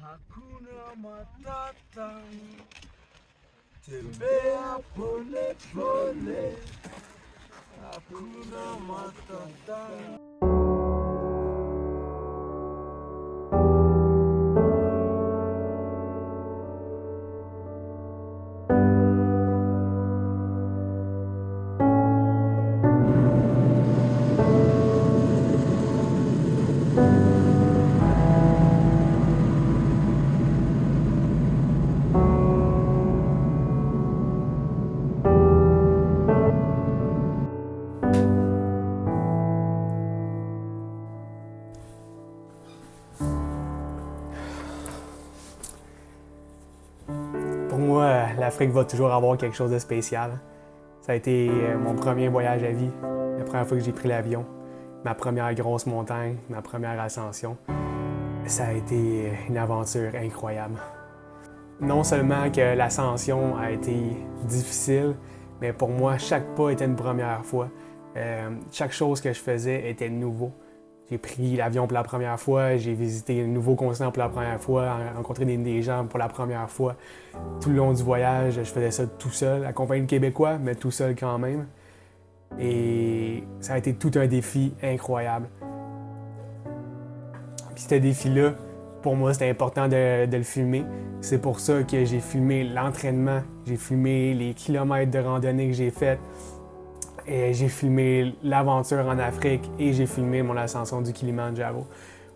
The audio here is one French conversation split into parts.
Hakuna Matata, tembea pole pole, Hakuna Matata. Pour moi, l'Afrique va toujours avoir quelque chose de spécial. Ça a été mon premier voyage à vie, la première fois que j'ai pris l'avion, ma première grosse montagne, ma première ascension. Ça a été une aventure incroyable. Non seulement que l'ascension a été difficile, mais pour moi, chaque pas était une première fois. Chaque chose que je faisais était nouveau. J'ai pris l'avion pour la première fois, j'ai visité un nouveau continent pour la première fois, rencontré des gens pour la première fois. Tout le long du voyage, je faisais ça tout seul, accompagné de Québécois, mais tout seul quand même. Et ça a été tout un défi incroyable. Puis ce défi-là, pour moi, c'était important de le filmer. C'est pour ça que j'ai filmé l'entraînement, j'ai filmé les kilomètres de randonnée que j'ai faites, et j'ai filmé l'aventure en Afrique et j'ai filmé mon ascension du Kilimandjaro.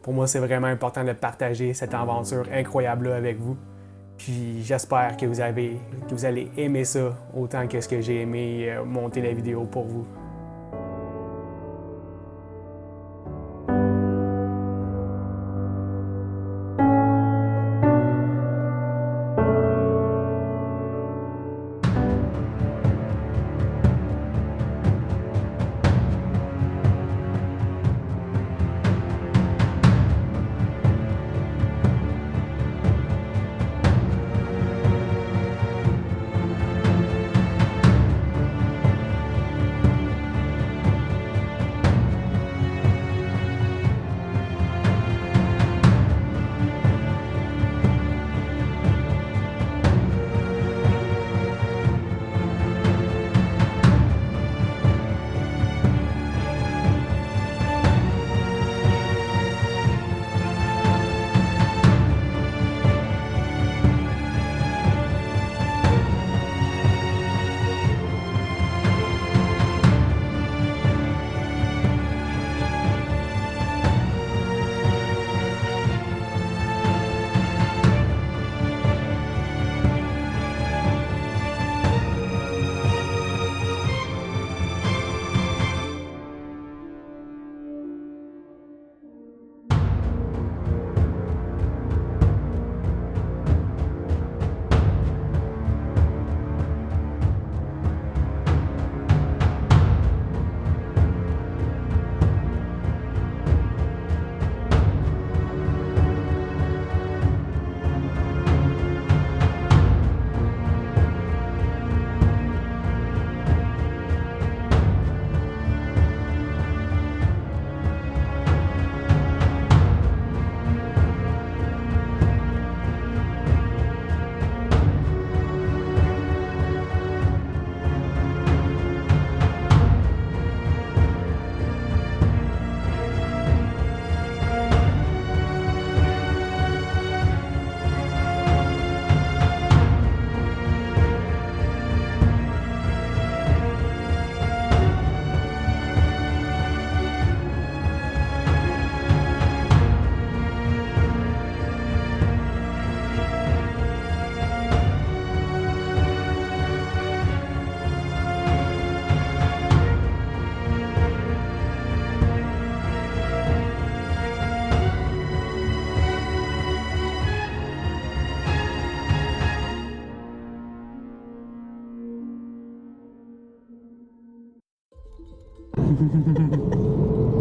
Pour moi, c'est vraiment important de partager cette aventure incroyable-là avec vous. Puis j'espère que vous allez aimer ça autant que ce que j'ai aimé monter la vidéo pour vous.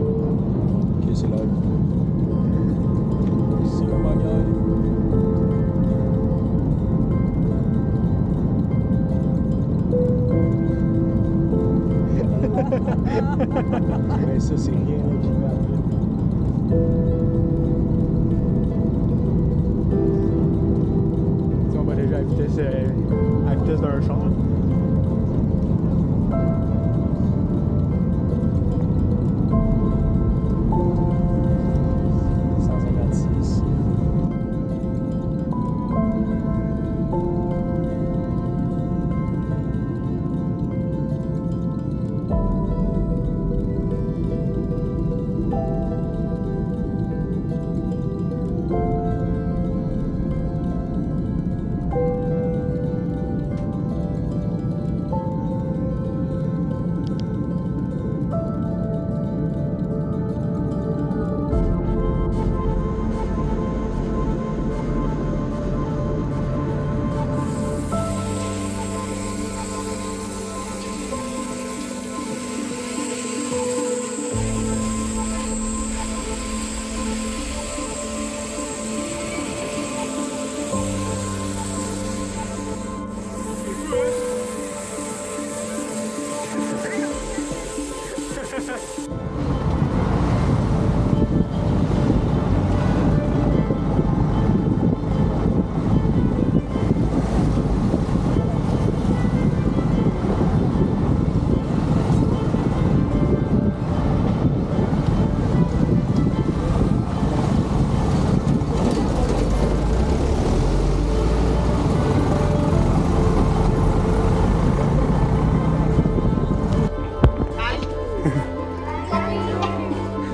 Ok, c'est live. See you, my guy. Mais ça, c'est rien là, qui m'arrive. vitesse d'un char. 156.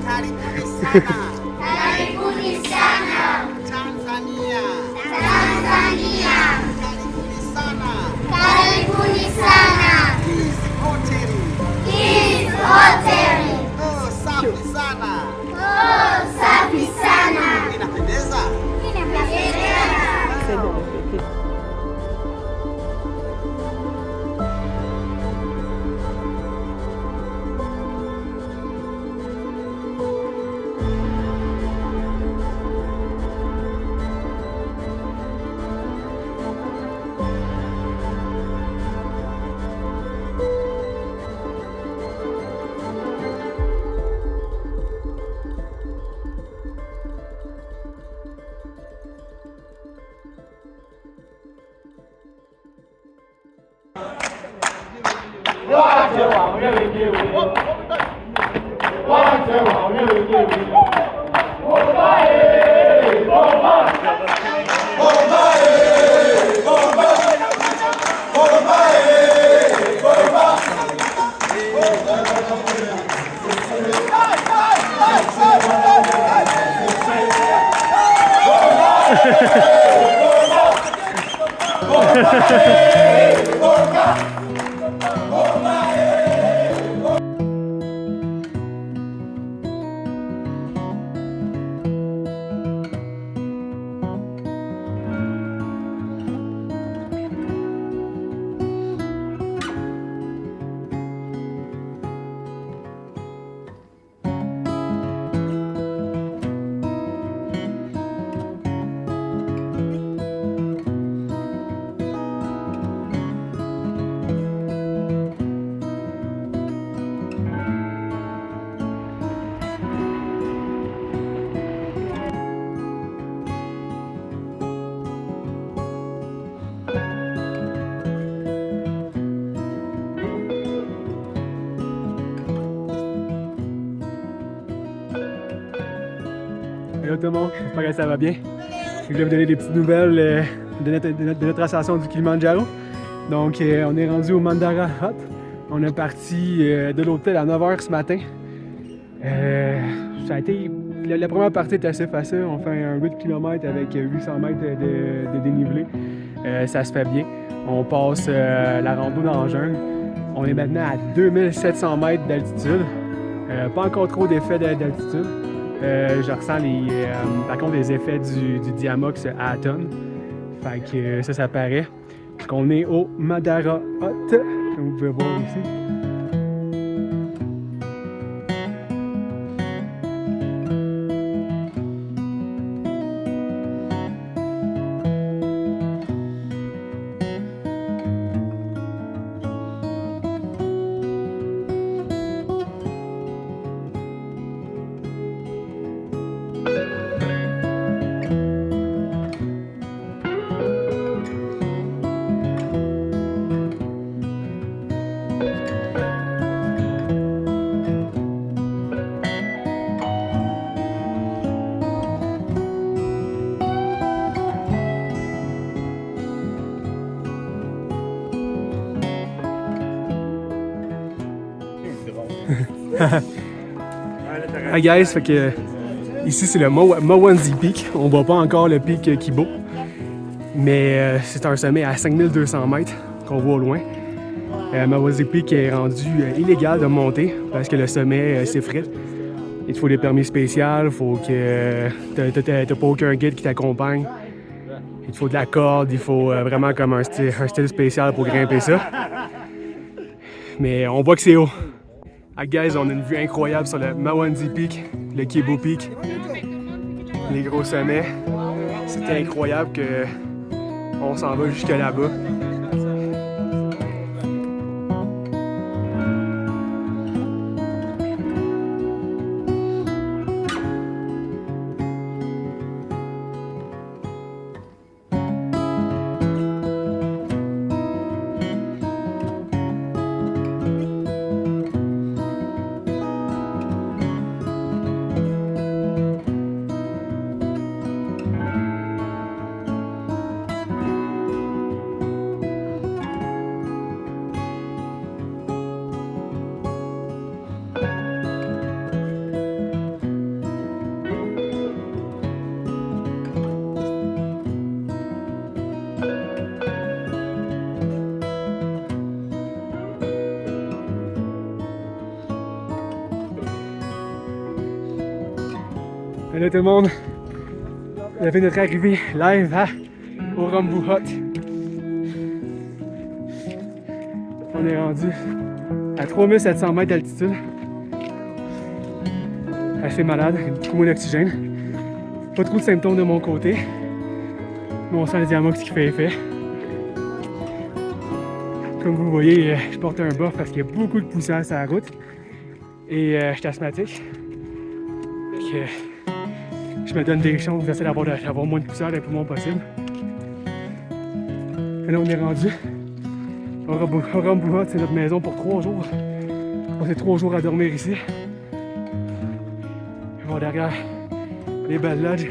Karibuni sana. Karibuni sana. Tanzania. Tanzania. Karibuni sana. Karibuni sana. Kiss Hotel. Kiss Hotel. Oh, safi sana. Oh, safi sana. Inapendeza? Inapendeza. Hello tout le monde, j'espère que ça va bien. Je voulais vous donner des petites nouvelles de notre ascension du Kilimanjaro. Donc, on est rendu au Mandara Hut. On est parti de l'hôtel à 9h ce matin. Ça a été, la première partie était assez facile. On fait un 8 km avec 800 mètres de dénivelé. Ça se fait bien. On passe la rando dans la jungle. On est maintenant à 2700 mètres d'altitude. Pas encore trop d'effets d'altitude. Je ressens par contre les effets du Diamox à Aton. Fait que ça paraît. Parce qu'on est au Mandara Hut, comme vous pouvez voir ici. Hi guys, fait que ici c'est le Mawanzi Peak. On voit pas encore le pic Kibo, mais c'est un sommet à 5200 mètres qu'on voit au loin. Mawanzi Peak est rendu illégal de monter parce que le sommet s'effrite. Il te faut des permis spéciaux, faut que t'as pas aucun guide qui t'accompagne. Il te faut de la corde, il faut vraiment comme un style spécial pour grimper ça. Mais on voit que c'est haut. Ah guys, on a une vue incroyable sur le Mawanzi Peak, le Kibo Peak, les gros sommets. C'était incroyable que on s'en va jusque là-bas. Hello tout le monde, on a fait notre arrivée live à Orambu Hut. On est rendu à 3700 mètres d'altitude. Assez malade, beaucoup moins d'oxygène. Pas trop de symptômes de mon côté. Mais on sent le diamox qui fait effet. Comme vous voyez, je porte un buff parce qu'il y a beaucoup de poussière sur la route. Et je suis asthmatique. Donc, je me donne des chances d'essayer d'avoir moins de poussière le plus moins possible. Et là, on est rendu. Orambu Hut, c'est notre maison pour 3 jours. On fait 3 jours à dormir ici. On va derrière les belles lodges.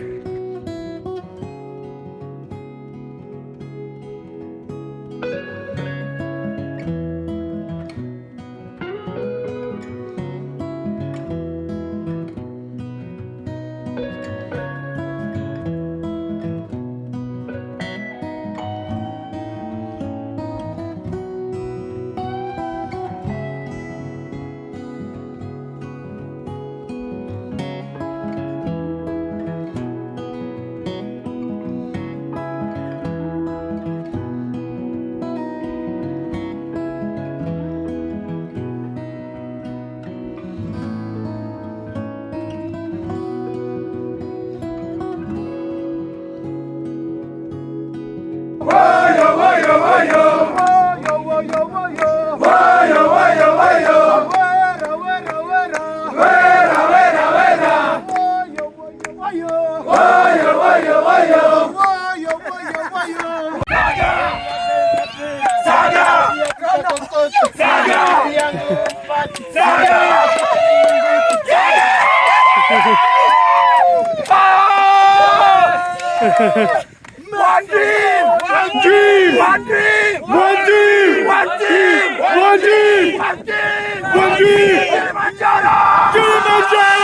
One dream! One dream! One dream! One dream! One dream! One dream! One dream! One dream! Kilimanjaro! Kilimanjaro!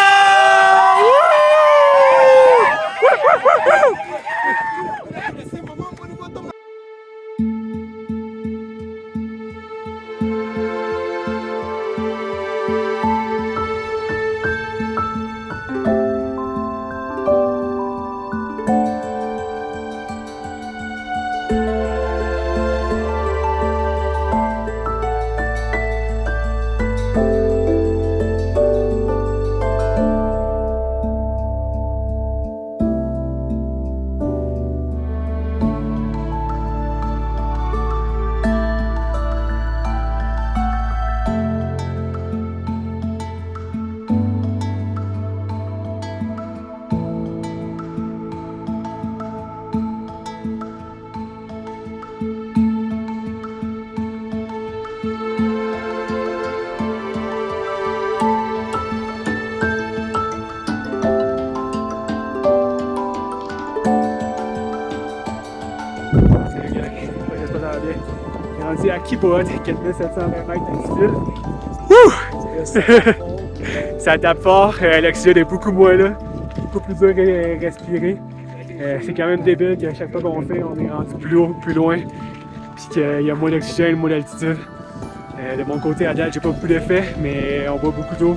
On est rendu à Kibo Hut, 4720 mètres d'altitude. Wouh! Ça tape fort, l'oxygène est beaucoup moins là, beaucoup plus dur à respirer. C'est quand même débile qu'à chaque fois qu'on fait, on est rendu plus haut, plus loin, puis qu'il y a moins d'oxygène, moins d'altitude. De mon côté, à date, j'ai pas beaucoup d'effet, mais on boit beaucoup d'eau,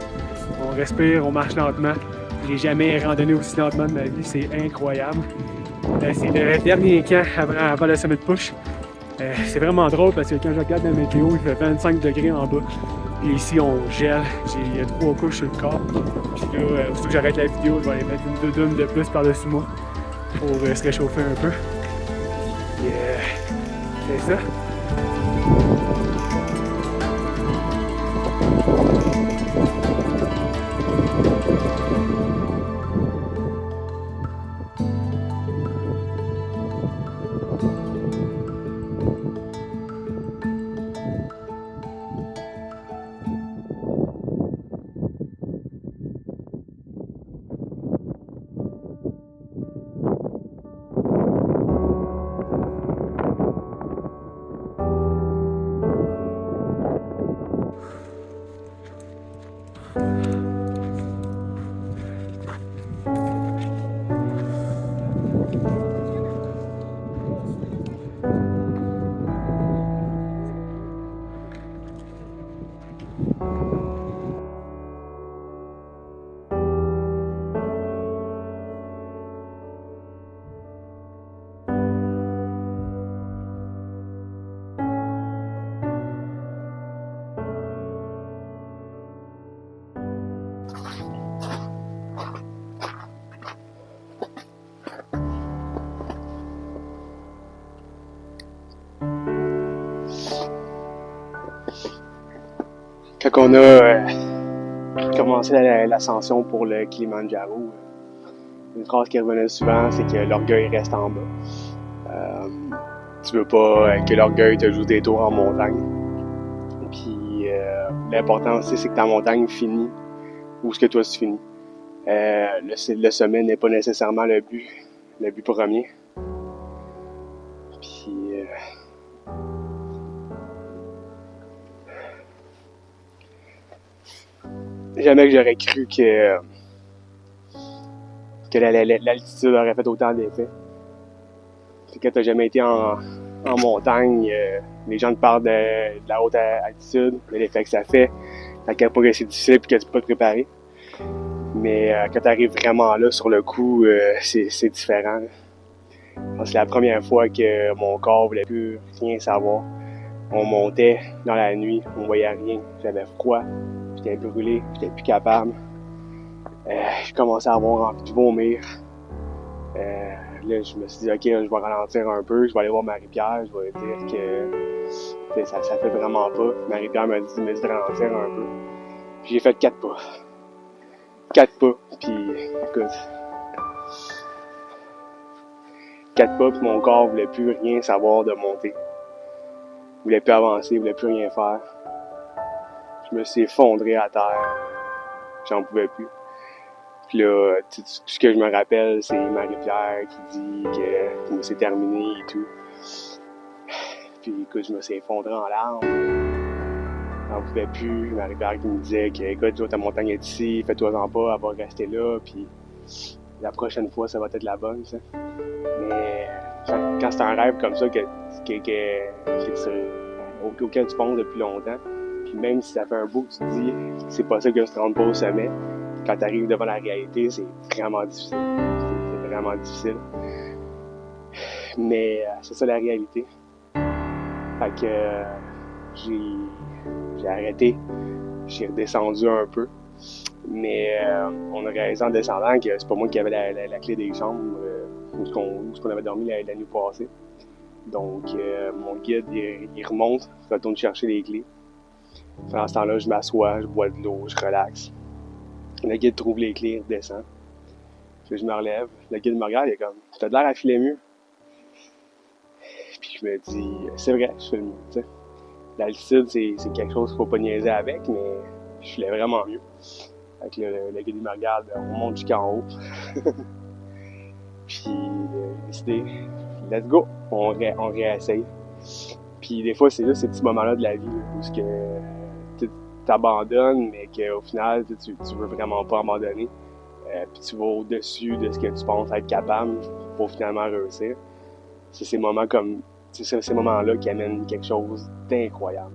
on respire, on marche lentement. J'ai jamais randonné aussi lentement de ma vie, c'est incroyable. C'est le dernier camp avant le sommet de Push. C'est vraiment drôle parce que quand je regarde la météo, il fait 25 degrés en bas. Et ici, on gèle. J'ai 3 couches sur le corps. Puis là, surtout que j'arrête la vidéo, je vais aller mettre une doudoune de plus par-dessus moi pour se réchauffer un peu. Et c'est ça. Quand on a commencé l'ascension pour le Kilimanjaro, une phrase qui revenait souvent, c'est que l'orgueil reste en bas. Tu veux pas que l'orgueil te joue des tours en montagne. Puis l'important aussi, c'est que ta montagne finit où est-ce que toi tu finis. Le sommet n'est pas nécessairement le but premier. Puis jamais que j'aurais cru que l'altitude aurait fait autant d'effets. C'est que t'as jamais été en montagne, les gens te parlent de la haute altitude, de l'effet que ça fait, à quel point c'est difficile et que tu peux pas te préparer. Mais quand t'arrives vraiment là, sur le coup, c'est différent. C'est la première fois que mon corps voulait plus rien savoir. On montait dans la nuit, on voyait rien, j'avais froid, j'étais brûlé, j'étais plus capable. Je commençais à avoir envie de vomir. Là, je me suis dit, ok, je vais ralentir un peu, je vais aller voir Marie-Pierre, je vais dire que ça fait vraiment pas. Marie-Pierre m'a dit de ralentir un peu. Puis j'ai fait 4 pas. 4 pas, puis écoute. 4 pas, puis mon corps voulait plus rien savoir de monter. Il voulait plus avancer, il voulait plus rien faire. Je me suis effondré à terre. J'en pouvais plus. Puis là, tout ce que je me rappelle, c'est Marie-Pierre qui dit que c'est terminé et tout. Puis écoute, je me suis effondré en larmes. J'en pouvais plus. Marie-Pierre qui me disait que, écoute, ta montagne est ici, fais-toi-en pas, elle va rester là, puis la prochaine fois, ça va être la bonne, ça. Mais quand c'est un rêve comme ça auquel tu penses depuis longtemps, puis même si ça fait un bout que tu te dis que c'est possible que tu te rendes pas au sommet, quand tu arrives devant la réalité, c'est vraiment difficile. C'est vraiment difficile. Mais c'est ça la réalité. Fait que j'ai arrêté. J'ai redescendu un peu. Mais on a réalisé en descendant que c'est pas moi qui avais la clé des chambres où on avait dormi la nuit passée. Donc mon guide il remonte, il retourne chercher les clés. Pendant ce temps-là, je m'assois, je bois de l'eau, je relaxe. Le guide trouve les clés, il redescend. Puis je me relève. Le guide me regarde, il est comme « T'as de l'air à filer mieux. » Puis je me dis « C'est vrai, je fais le mieux. » T'sais. L'altitude, c'est quelque chose qu'il faut pas niaiser avec, mais je filais vraiment mieux. Fait que le guide me regarde, on monte jusqu'en haut. Puis j'ai décidé, let's go, on réessaye. Puis des fois, c'est juste ces petits moments-là de la vie où t'abandonnes, mais qu'au final, tu veux vraiment pas abandonner. Puis tu vas au-dessus de ce que tu penses être capable pour finalement réussir. C'est ces moments comme, c'est ces moments-là qui amènent quelque chose d'incroyable.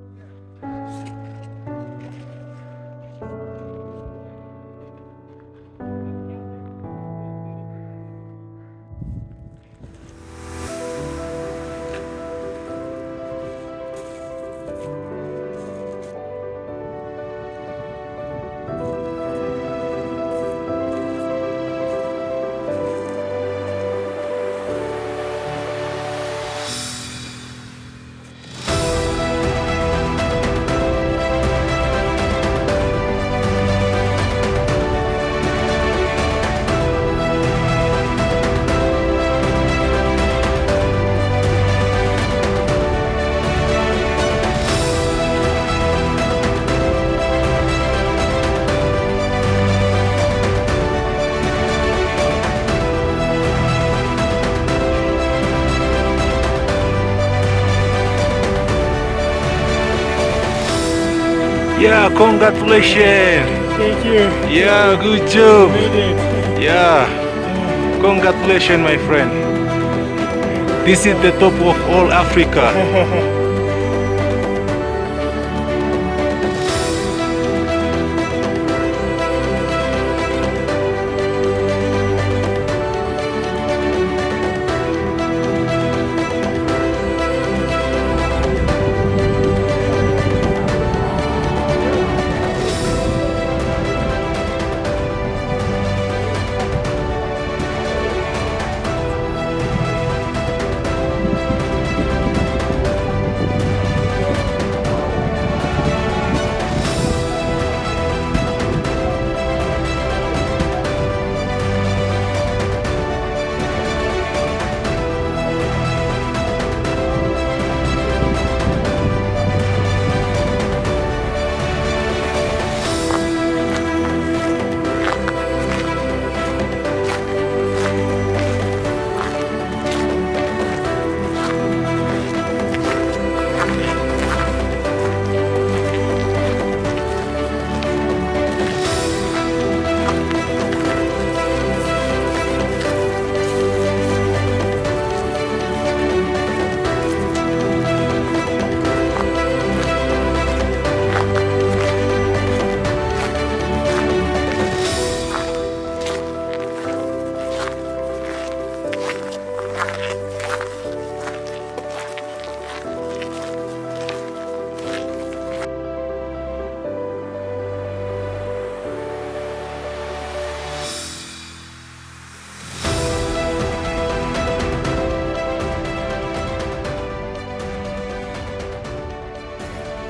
Yeah, congratulations. Thank you. Yeah, good job. Made it. Yeah, congratulations, my friend. This is the top of all Africa.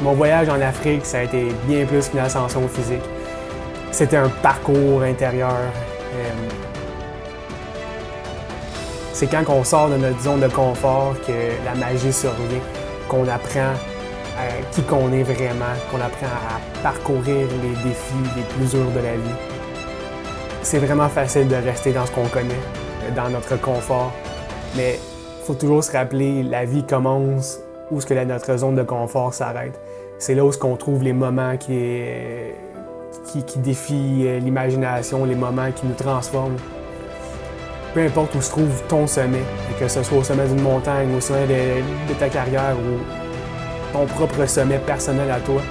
Mon voyage en Afrique, ça a été bien plus qu'une ascension physique. C'était un parcours intérieur. C'est quand on sort de notre zone de confort que la magie survient, qu'on apprend qui qu'on est vraiment, qu'on apprend à parcourir les défis les plus durs de la vie. C'est vraiment facile de rester dans ce qu'on connaît, dans notre confort, mais il faut toujours se rappeler, la vie commence où est-ce que notre zone de confort s'arrête. C'est là où on trouve les moments qui défient l'imagination, les moments qui nous transforment. Peu importe où se trouve ton sommet, que ce soit au sommet d'une montagne, au sommet de ta carrière ou ton propre sommet personnel à toi,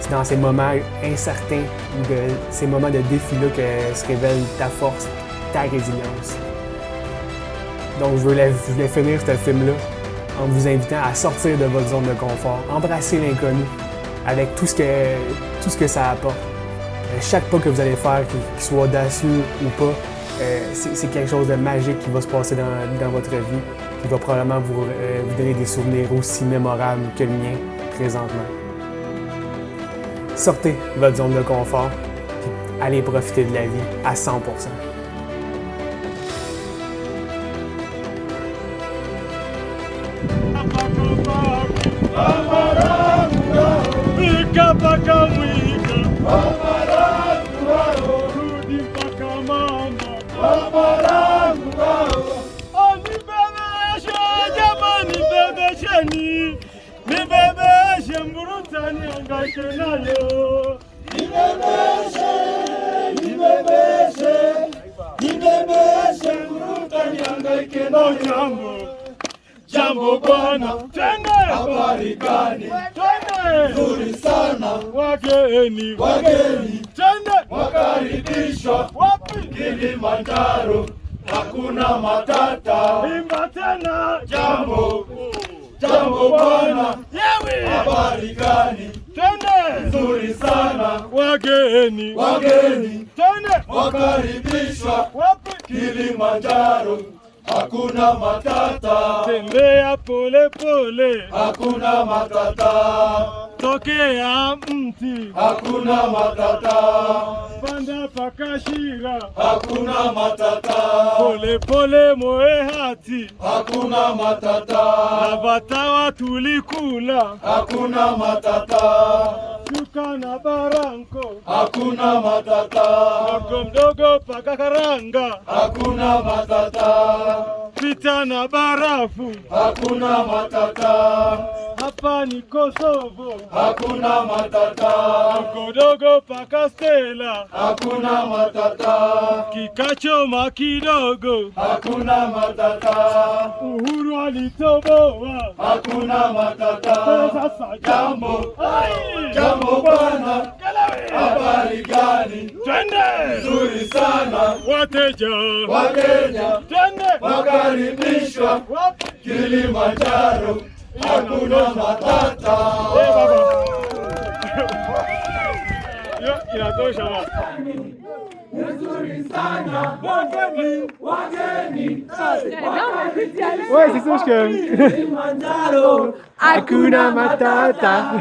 c'est dans ces moments incertains, ces moments de défi-là que se révèle ta force, ta résilience. Donc je voulais finir ce film-là en vous invitant à sortir de votre zone de confort, embrasser l'inconnu avec tout ce que ça apporte. Chaque pas que vous allez faire, qu'il soit audacieux ou pas, c'est quelque chose de magique qui va se passer dans votre vie, qui va probablement vous donner des souvenirs aussi mémorables que le mien présentement. Sortez de votre zone de confort, puis allez profiter de la vie à 100%. Ni bebe shemburu utanihangaike nayo. Nimebeshe, utanihangaike nayo. Jambo bwana, twende. Habari gani? Twende. Nzuri sana. Wageni, twende. Wakaribishwa. Wapi? Kilimanjaro. Hakuna matata. Imba tena. Jambo bwana. Yewi. Habari gani? Twende. Nzuri sana. Wageni, twende. Wakaribishwa. Wapi? Kilimanjaro. Hakuna matata. Tembea pole pole. Hakuna matata. Tokea mti. Hakuna matata. Panda paka Shira. Hakuna matata. Pole pole moe hati. Hakuna matata. Na batawa tulikula. Hakuna matata. Shuka na baranko. Hakuna matata. Mdogo mdogo paka karanga. Hakuna matata. Pita na barafu. Hakuna matata. Hapa ni Kosovo. Hakuna matata. Dogo paka Stella. Hakuna matata. Kikachoma kidogo. Hakuna matata. Uhuru alitoboa. Hakuna matata. Sasa jambo bwana. Habari gani? Twende. Nzuri sana. Wateja. Wakenya. Twende. Wakaribishwa. Wapi? Kilimanjaro. Hakuna matata. Inatosha wa. Nzuri sana. Wageni. Ouais, c'est ça, je Kilimanjaro. Hakuna matata.